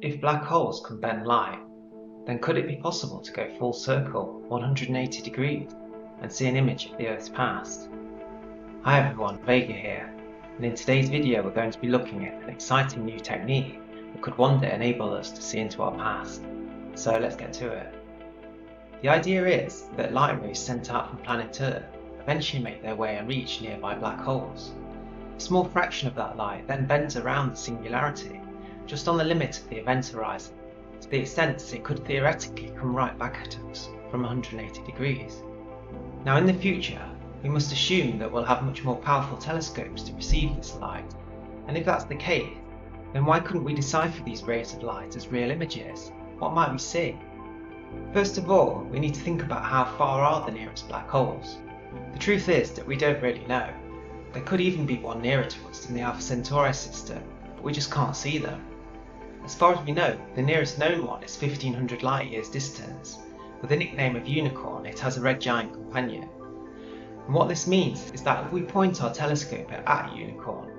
If black holes can bend light, then could it be possible to go full circle 180 degrees and see an image of the Earth's past? Hi everyone, Vega here, and in today's video we're going to be looking at an exciting new technique that could one day enable us to see into our past. So let's get to it. The idea is that light rays sent out from planet Earth eventually make their way and reach nearby black holes. A small fraction of that light then bends around the singularity, just on the limit of the event horizon, to the extent that it could theoretically come right back at us from 180 degrees. Now in the future, we must assume that we'll have much more powerful telescopes to receive this light, and if that's the case, then why couldn't we decipher these rays of light as real images? What might we see? First of all, we need to think about how far are the nearest black holes. The truth is that we don't really know. There could even be one nearer to us in the Alpha Centauri system, but we just can't see them. As far as we know, the nearest known one is 1500 light years distance. With the nickname of Unicorn, it has a red giant companion. And what this means is that if we point our telescope at Unicorn,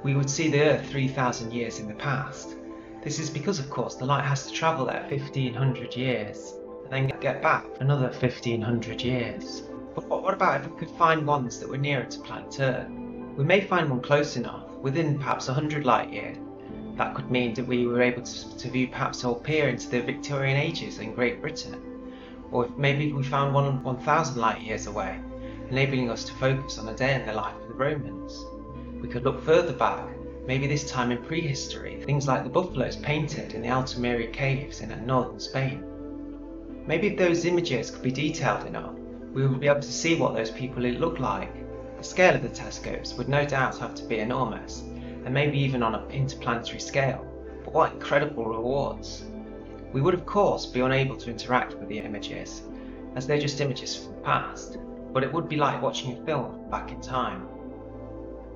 we would see the Earth 3000 years in the past. This is because, of course, the light has to travel there 1500 years, and then get back for another 1500 years. But what about if we could find ones that were nearer to planet Earth? We may find one close enough, within perhaps 100 light years. That could mean that we were able to view perhaps or peer into the Victorian ages in Great Britain. Or maybe we found one 1000 light years away, enabling us to focus on a day in the life of the Romans. We could look further back, maybe this time in prehistory, things like the buffaloes painted in the Altamira caves in northern Spain. Maybe if those images could be detailed enough, we would be able to see what those people looked like. The scale of the telescopes would no doubt have to be enormous, and maybe even on an interplanetary scale, but what incredible rewards! We would of course be unable to interact with the images, as they're just images from the past, but it would be like watching a film back in time.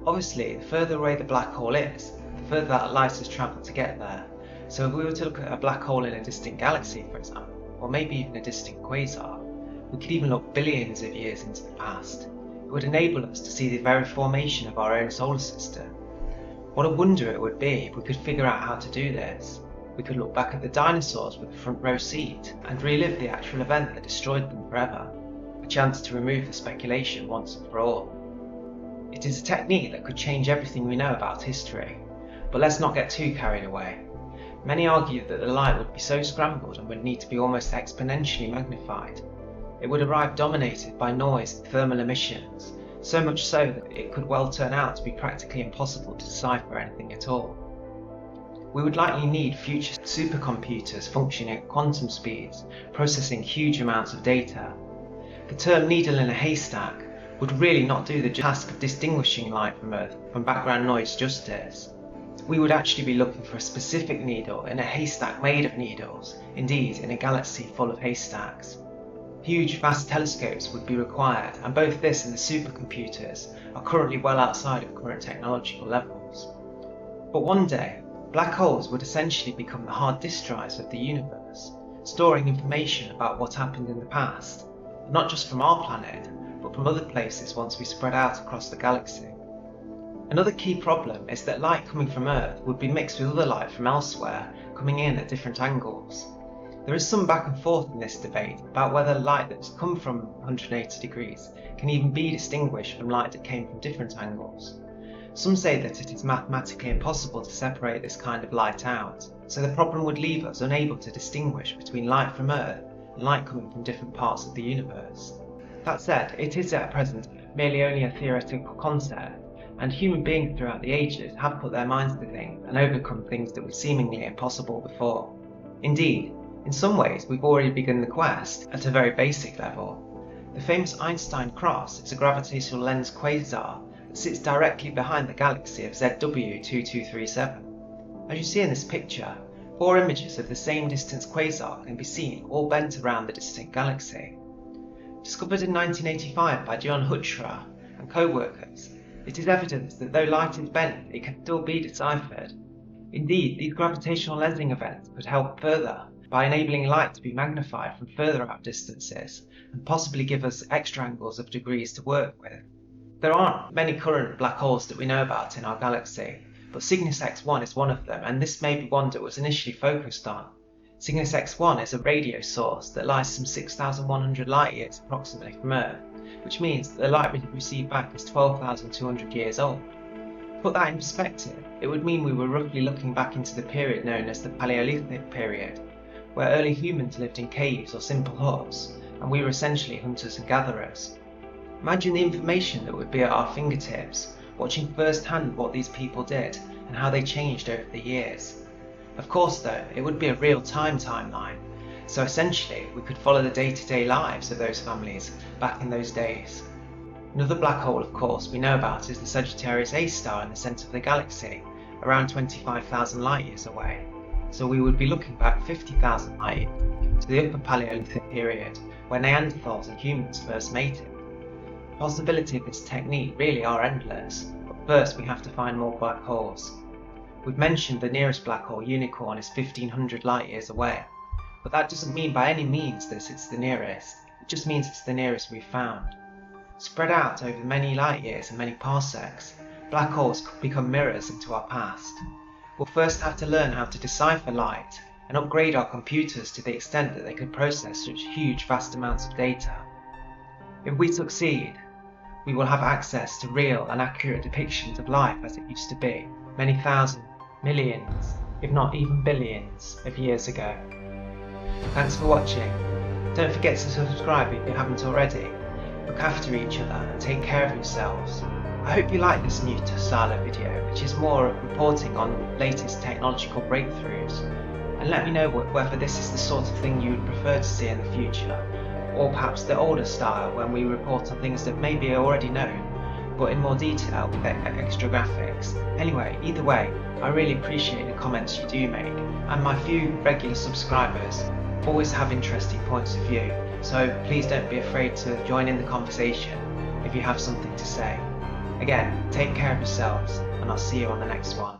Obviously, the further away the black hole is, the further that light has travelled to get there, so if we were to look at a black hole in a distant galaxy, for example, or maybe even a distant quasar, we could even look billions of years into the past. It would enable us to see the very formation of our own solar system. What a wonder it would be if we could figure out how to do this. We could look back at the dinosaurs with a front row seat and relive the actual event that destroyed them forever. A chance to remove the speculation once and for all. It is a technique that could change everything we know about history. But let's not get too carried away. Many argue that the light would be so scrambled and would need to be almost exponentially magnified. It would arrive dominated by noise and thermal emissions, so much so that it could well turn out to be practically impossible to decipher anything at all. We would likely need future supercomputers functioning at quantum speeds, processing huge amounts of data. The term needle in a haystack would really not do the task of distinguishing light from Earth from background noise justice. We would actually be looking for a specific needle in a haystack made of needles, indeed in a galaxy full of haystacks. Huge vast telescopes would be required, and both this and the supercomputers are currently well outside of current technological levels. But one day, black holes would essentially become the hard disk drives of the universe, storing information about what happened in the past, not just from our planet, but from other places once we spread out across the galaxy. Another key problem is that light coming from Earth would be mixed with other light from elsewhere, coming in at different angles. There is some back and forth in this debate about whether light that's come from 180 degrees can even be distinguished from light that came from different angles. Some say that it is mathematically impossible to separate this kind of light out, so the problem would leave us unable to distinguish between light from Earth and light coming from different parts of the universe. That said, it is at present merely only a theoretical concept, and human beings throughout the ages have put their minds to things and overcome things that were seemingly impossible before. Indeed, in some ways we've already begun the quest at a very basic level. The famous Einstein Cross is a gravitational lens quasar that sits directly behind the galaxy of ZW2237. As you see in this picture, 4 images of the same distance quasar can be seen all bent around the distant galaxy. Discovered in 1985 by John Huchra and co-workers, it is evidence that though light is bent, it can still be deciphered. Indeed, these gravitational lensing events could help further by enabling light to be magnified from further out distances and possibly give us extra angles of degrees to work with. There aren't many current black holes that we know about in our galaxy, but Cygnus X1 is one of them, and this may be one that was initially focused on. Cygnus X1 is a radio source that lies some 6,100 light years approximately from Earth, which means that the light we receive back is 12,200 years old. To put that in perspective, it would mean we were roughly looking back into the period known as the Paleolithic period, where early humans lived in caves or simple huts, and we were essentially hunters and gatherers. Imagine the information that would be at our fingertips, watching firsthand what these people did and how they changed over the years. Of course though, it would be a real-time timeline, so essentially we could follow the day-to-day lives of those families back in those days. Another black hole, of course, we know about is the Sagittarius A star in the centre of the galaxy, around 25,000 light years away. So we would be looking back 50,000 light years to the Upper Paleolithic period, where Neanderthals and humans first mated. The possibilities of this technique really are endless, but first we have to find more black holes. We've mentioned the nearest black hole, Unicorn, is 1,500 light years away, but that doesn't mean by any means that it's the nearest, it just means it's the nearest we've found. Spread out over many light years and many parsecs, black holes could become mirrors into our past. We'll first have to learn how to decipher light and upgrade our computers to the extent that they could process such huge vast amounts of data. If we succeed, we will have access to real and accurate depictions of life as it used to be, many thousand, millions, if not even billions of years ago. Thanks for watching. Don't forget to subscribe if you haven't already. Look after each other and take care of yourselves. I hope you like this new style of video, which is more of reporting on latest technological breakthroughs, and let me know whether this is the sort of thing you would prefer to see in the future, or perhaps the older style when we report on things that may be already known, but in more detail with extra graphics. Anyway, either way, I really appreciate the comments you do make, and my few regular subscribers always have interesting points of view, so please don't be afraid to join in the conversation if you have something to say. Again, take care of yourselves, and I'll see you on the next one.